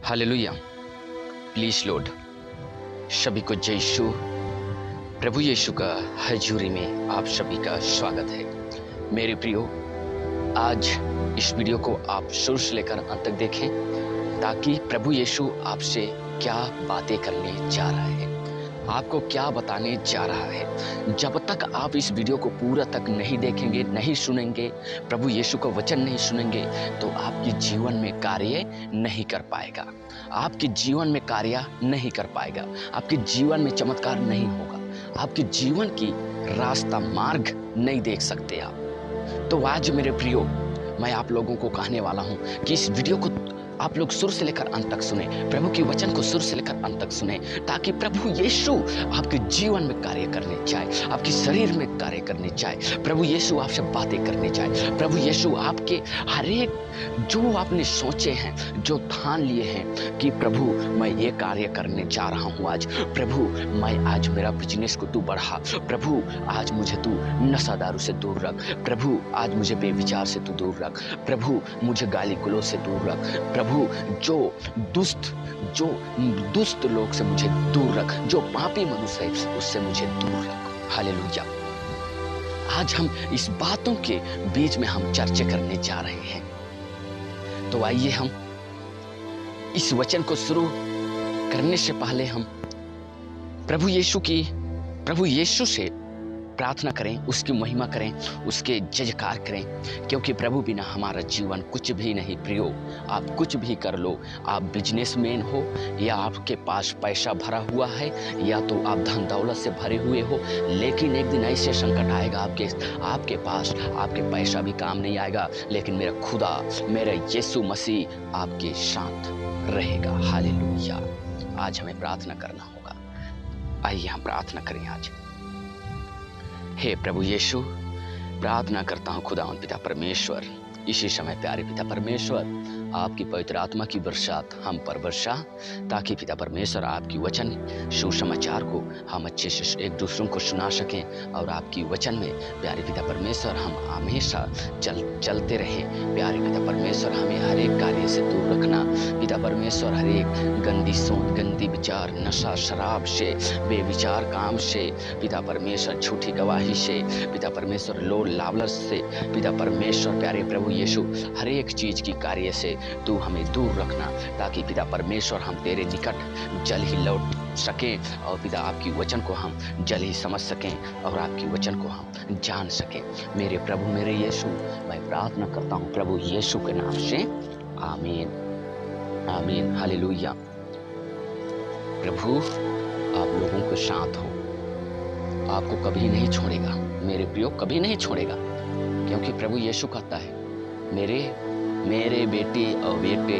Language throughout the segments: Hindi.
हालेलुया। Please load. सभी को जय यीशु। प्रभु यीशु का हजूरी में आप सभी का स्वागत है। मेरे प्रियो, आज इस वीडियो को आप शुरू से लेकर अंत तक देखें ताकि प्रभु यीशु आपसे क्या बातें करने जा रहा है, आपको क्या बताने जा रहा है। जब तक आप इस वीडियो को पूरा तक नहीं देखेंगे, नहीं सुनेंगे, प्रभु यीशु का वचन नहीं सुनेंगे, तो आपके जीवन में कार्य नहीं कर पाएगा, आपके जीवन में कार्य नहीं कर पाएगा, आपके जीवन में चमत्कार नहीं होगा, आपके जीवन की रास्ता मार्ग नहीं देख सकते आप। तो आज मेरे प्रियो, मैं आप लोगों को कहने वाला हूं कि इस वीडियो को आप लोग शुरू से लेकर अंत तक सुने, प्रभु के वचन को शुरू से लेकर अंत तक सुने, ताकि प्रभु यीशु आपके जीवन में कार्य करने चाहे, आपके शरीर में कार्य करने चाहे, प्रभु यीशु आपसे बातें करने चाहे, प्रभु यीशु आपके हर एक जो आपने सोचे हैं, जो ठान लिए हैं कि प्रभु मैं ये कार्य करने जा रहा हूँ आज, प्रभु मैं आज मेरा बिजनेस को तू बढ़ा, प्रभु आज मुझे तू नशा दारू से दूर रख, प्रभु आज मुझे बेविचार से तू दूर रख, प्रभु मुझे गाली गलौज से दूर रख, प्रभु जो दुष्ट लोग से मुझे दूर रख, जो पापी मनुष्य है उससे मुझे दूर रख। हालेलुया। आज हम इस बातों के बीच में हम चर्चा करने जा रहे हैं। तो आइए हम इस वचन को शुरू करने से पहले हम प्रभु यीशु से प्रार्थना करें, उसकी महिमा करें, उसके जयकार करें, क्योंकि प्रभु बिना हमारा जीवन कुछ भी नहीं। प्रियो, आप कुछ भी कर लो, आप बिजनेसमैन हो या आपके पास पैसा भरा हुआ है या तो आप धन दौलत से भरे हुए हो, लेकिन एक दिन ऐसे संकट आएगा आपके पास आपके पैसा भी काम नहीं आएगा, लेकिन मेरा खुदा, मेरा यीशु मसीह आपके साथ रहेगा। हालेलुया। आज हमें प्रार्थना करना होगा। आइए हम प्रार्थना करें आज। हे प्रभु यीशु, प्रार्थना करता हूँ खुदावंद पिता परमेश्वर, इसी समय प्यारे पिता परमेश्वर, आपकी पवित्र आत्मा की बरसात हम पर बरसा, ताकि पिता परमेश्वर आपकी वचन सुसमाचार को हम अच्छे से एक दूसरों को सुना सकें और आपकी वचन में प्यारे पिता परमेश्वर हम हमेशा चलते रहें। प्यारे पिता परमेश्वर, हमें हर एक कार्य से दूर रखना पिता परमेश्वर, हर एक गंदी सोच, गंदी विचार, नशा शराब से, बेविचार काम से पिता परमेश्वर, झूठी गवाही से पिता परमेश्वर, लोल लालच से पिता परमेश्वर, प्यारे प्रभु यीशु, हर एक चीज की कार्य से तू हमें दूर रखना, ताकि पिता परमेश्वर हम तेरे निकट जल ही लौट सकें और पिता आपकी वचन को हम जल ही समझ सकें और आपकी वचन को हम जान सकें। मेरे प्रभु, मेरे यीशु, मैं प्रार्थना करता हूँ प्रभु यीशु के नाम से, आमीन आमीन। हालेलुया। प्रभु आप लोगों के साथ हो, आपको कभी नहीं छोड़ेगा मेरे प्रियो, कभी नहीं छोड़ेगा, क्योंकि प्रभु यीशु कहता है, मेरे बेटे और बेटे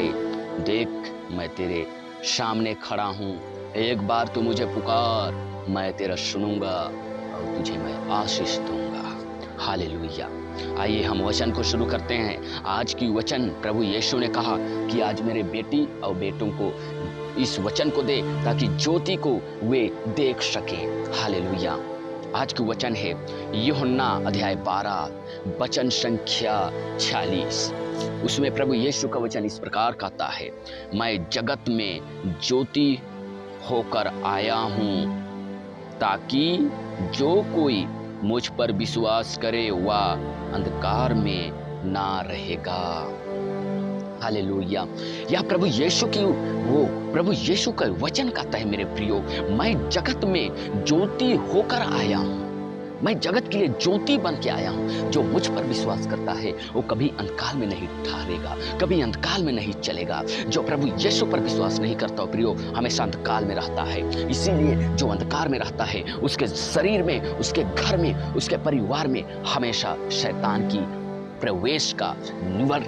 देख, मैं तेरे सामने खड़ा हूँ, एक बार तू मुझे पुकार, मैं तेरा सुनूंगा और तुझे मैं आशीष दूंगा। हालेलुया। आइए हम वचन को शुरू करते हैं। आज की वचन प्रभु यीशु ने कहा कि आज मेरे बेटी और बेटों को इस वचन को दे, ताकि ज्योति को वे देख सकें। हालेलुया। आज की वचन है यूहन्ना अध्याय 12 वचन संख्या 46। उसमें प्रभु यीशु का वचन इस प्रकार कहता है, मैं जगत में ज्योति होकर आया हूँ, ताकि जो कोई मुझ पर विश्वास करे वह अंधकार में ना रहेगा। हालेलुया। या प्रभु यीशु का वचन कहता है, मेरे प्रियो, मैं जगत में ज्योति होकर आया हूँ, मैं जगत के लिए ज्योति बन के आया हूँ। जो मुझ पर विश्वास करता है वो कभी अंधकार में नहीं ठहरेगा, कभी अंधकार में नहीं चलेगा। जो प्रभु यीशु पर विश्वास नहीं करता प्रियो, हमेशा अंधकार में रहता है। इसीलिए जो अंधकार में रहता है, उसके शरीर में, उसके घर में, उसके परिवार में हमेशा शैतान की प्रवेश का निवर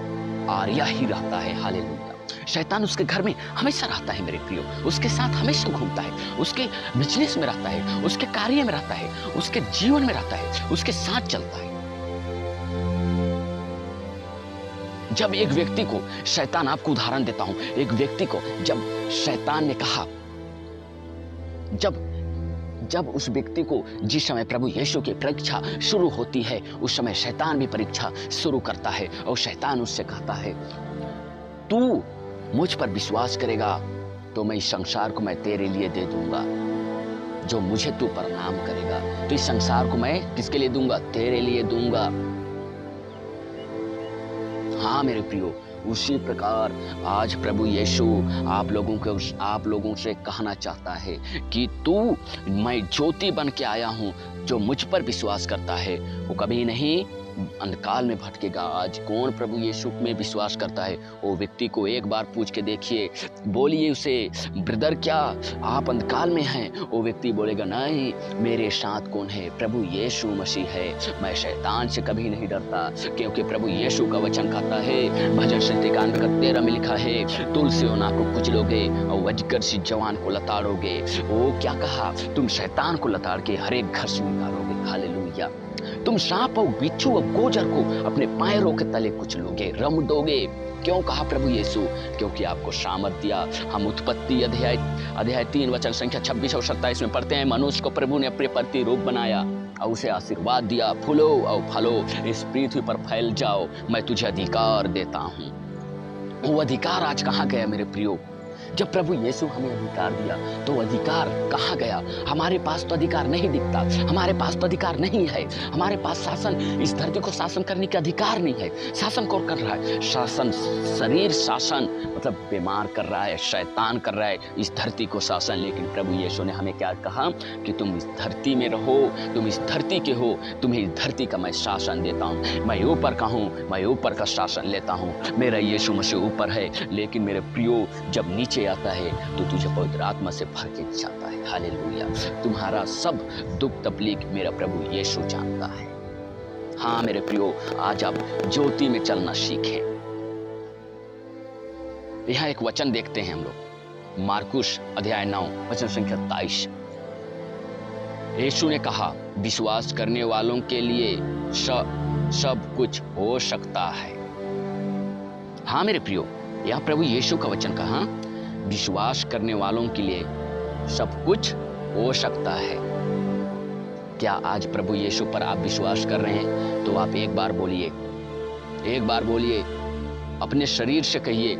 आर्या ही रहता है। हालेलुया। शैतान उसके घर में हमेशा रहता है मेरे प्रियो, उसके साथ हमेशा घूमता है, उसके बिजनेस में रहता है, उसके कार्य में रहता है, उसके जीवन में रहता है, उसके साथ चलता है। जब एक व्यक्ति को शैतान, आपको उदाहरण देता हूं, एक व्यक्ति को जब शैतान ने कहा, जब उस व्यक्ति को जिस समय प्रभु यीशु की परीक्षा शुरू होती है, उस समय शैतान भी परीक्षा शुरू करता है और शैतान उससे कहता है, तू मुझ पर विश्वास करेगा तो मैं इस संसार को मैं तेरे लिए दे दूंगा। जो मुझे तू प्रणाम करेगा तो इस संसार को मैं किसके लिए दूंगा? तेरे लिए दूंगा। हाँ मेरे प्रियो, उसी प्रकार आज प्रभु यीशु आप लोगों से कहना चाहता है कि मैं ज्योति बन के आया हूं। जो मुझ पर विश्वास करता है वो कभी नहीं अंधकार में भटकेगा। आज कौन प्रभु यीशु में विश्वास करता है? वो व्यक्ति को एक बार पूछ के देखिए, बोलिए उसे, ब्रदर क्या आप अंधकार में हैं? वो व्यक्ति बोलेगा, नहीं, मेरे साथ कौन है? प्रभु यीशु मसीह है। मैं शैतान से कभी नहीं डरता, क्योंकि प्रभु यीशु का वचन कहता है, भजन संहिता 13 में लिखा है, तुलसी ओना को कुचलोगे और अजगर सी जवान को लताड़ोगे। वो क्या कहा? तुम शैतान को लताड़ के हर एक घर से निकालोगे। हालेलुया। तुम सांप और बिच्छू और गोजर को अपने पैरों के तले कुचलोगे, रम दोगे। क्यों कहा प्रभु यीशु? क्योंकि आपको सामर्थ दिया। हम उत्पत्ति अध्याय 3 वचन संख्या 26 और 27 में पढ़ते हैं, मनुष्य को प्रभु ने अपने प्रतिरूप बनाया और उसे आशीर्वाद दिया, फूलो और फलो, इस पृथ्वी पर फैल जाओ, मैं तुझे अधिकार देता हूँ। वो अधिकार आज कहाँ गया मेरे प्रियो? जब प्रभु यीशु हमें अधिकार दिया तो अधिकार कहाँ गया? हमारे पास तो अधिकार नहीं दिखता, हमारे पास तो अधिकार नहीं है। हमारे पास शासन, इस धरती को शासन करने का अधिकार नहीं है। शासन कौन कर रहा है? शासन, शरीर शासन, मतलब बीमार कर रहा है, शैतान कर रहा है इस धरती को शासन। लेकिन प्रभु यीशु ने हमें क्या कहा कि तुम इस धरती में रहो, तुम इस धरती के हो, तुम्हें इस धरती का मैं शासन देता हूँ। मैं ऊपर का हूँ, मैं ऊपर का शासन लेता हूँ। मेरा यीशु मसीह ऊपर है। लेकिन मेरे प्रियो, जब नीचे आता है तो तुझे पवित्र आत्मा से भर के जाता है। हालेलुया। तुम्हारा सब दुख तकलीफ मेरा प्रभु यीशु जानता है। हाँ मेरे प्रियो, आज आप ज्योति में चलना सीखें। यहां एक वचन देखते हैं हम लोग, मार्कुस अध्याय 9 वचन संख्या 23। यीशु ने कहा, विश्वास करने वालों के लिए सब कुछ हो सकता है। हाँ मेरे प्रियो, यह प्रभु यीशु का वचन कहा, विश्वास करने वालों के लिए सब कुछ हो सकता है। क्या आज प्रभु यीशु पर आप विश्वास कर रहे हैं? तो आप एक बार बोलिए, अपने शरीर से कहिए,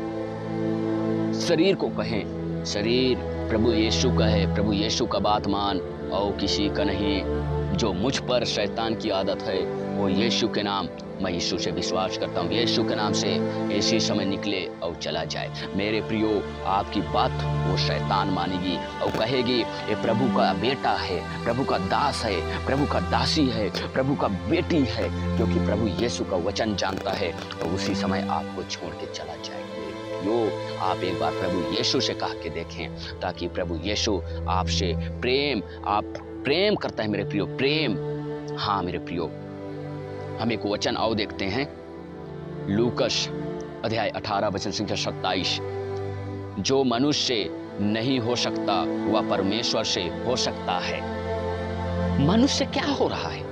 शरीर को कहें, शरीर प्रभु यीशु का है, प्रभु यीशु का बात मान और किसी का नहीं। जो मुझ पर शैतान की आदत है वो यीशु के नाम, मैं यीशु से विश्वास करता हूँ, यीशु के नाम से इसी समय निकले और चला जाए। मेरे प्रियो, आपकी बात वो शैतान मानेगी और कहेगी, ये प्रभु का बेटा है, प्रभु का दास है, प्रभु का दासी है, प्रभु का बेटी है, क्योंकि प्रभु यीशु का वचन जानता है। तो उसी समय आपको छोड़ के चला जाएगा। यो, आप एक बार प्रभु यीशु से कह के देखें, ताकि प्रभु यीशु आपसे प्रेम करता है मेरे प्रियो, प्रेम। हाँ मेरे प्रियो, हम एक वचन और देखते हैं, लूकस अध्याय 18 वचन संख्या 27। जो मनुष्य से नहीं हो सकता वह परमेश्वर से हो सकता है। मनुष्य क्या हो रहा है?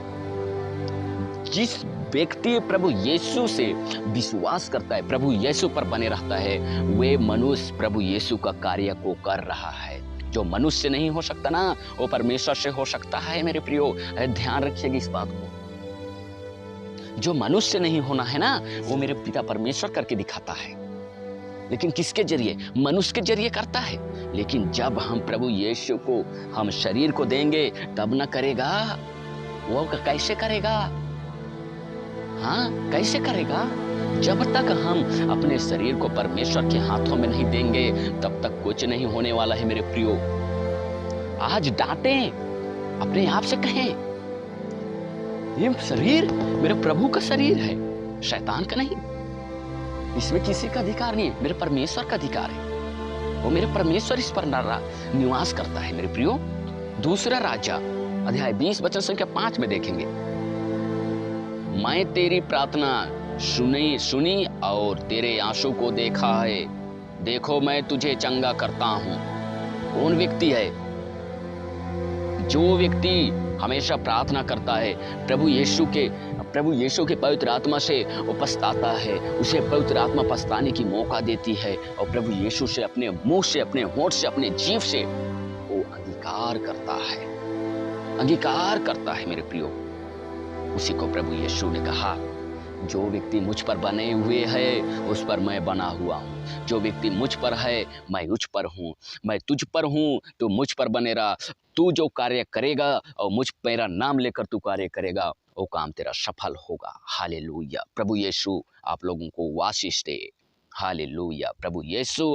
जिस व्यक्ति प्रभु यीशु से विश्वास करता है, प्रभु यीशु पर बने रहता है, वे मनुष्य प्रभु यीशु का कार्य को कर रहा है। जो मनुष्य नहीं हो सकता ना, वो परमेश्वर से हो सकता है मेरे प्रियो। ध्यान रखिएगा इस बात को। जो मनुष्य नहीं होना है ना, वो मेरे पिता परमेश्वर करके दिखाता है। लेकिन किसके जरिए? मनुष्य के जरिए करता है। लेकिन जब हम प्रभु यीशु को हम शरीर को देंगे तब न करेगा। वो कैसे करेगा? हाँ, कैसे करेगा? जब तक हम अपने शरीर को परमेश्वर के हाथों में नहीं देंगे तब तक कुछ नहीं होने वाला है मेरे प्रियो। आज डांटें, अपने आप से कहें, ये शरीर मेरे प्रभु का शरीर है, शैतान का नहीं। इसमें किसी का अधिकार नहीं है, मेरे परमेश्वर का अधिकार है। वो मेरे परमेश्वर इस पर निवास करता है मेरे प्रियो। दूसरा राजा अध्याय 20 वचन संख्या 5 में देखेंगे, मैं तेरी प्रार्थना सुनी और तेरे आंसू को देखा है। देखो मैं तुझे चंगा करता हूं। कौन व्यक्ति है? जो व्यक्ति हमेशा प्रार्थना करता है, प्रभु यीशु के पवित्र आत्मा से वो पछताता है, उसे पवित्र आत्मा पछताने की मौका देती है और प्रभु यीशु से अपने मुंह से, अपने होंठ से, अपने जीभ से वो अंगीकार करता है मेरे प्रियो। उसी को प्रभु यीशु ने कहा जो व्यक्ति मुझ पर बने हुए है उस पर मैं बना हुआ हूँ। जो व्यक्ति मुझ पर है मैं उस पर हूँ। मैं तुझ पर हूँ तो मुझ पर बने रहा। तू जो कार्य करेगा और मेरा नाम लेकर तू कार्य करेगा, वो काम तेरा सफल होगा। हालेलुया। प्रभु यीशु आप लोगों को आशीष दे। हालेलुया। प्रभु यीशु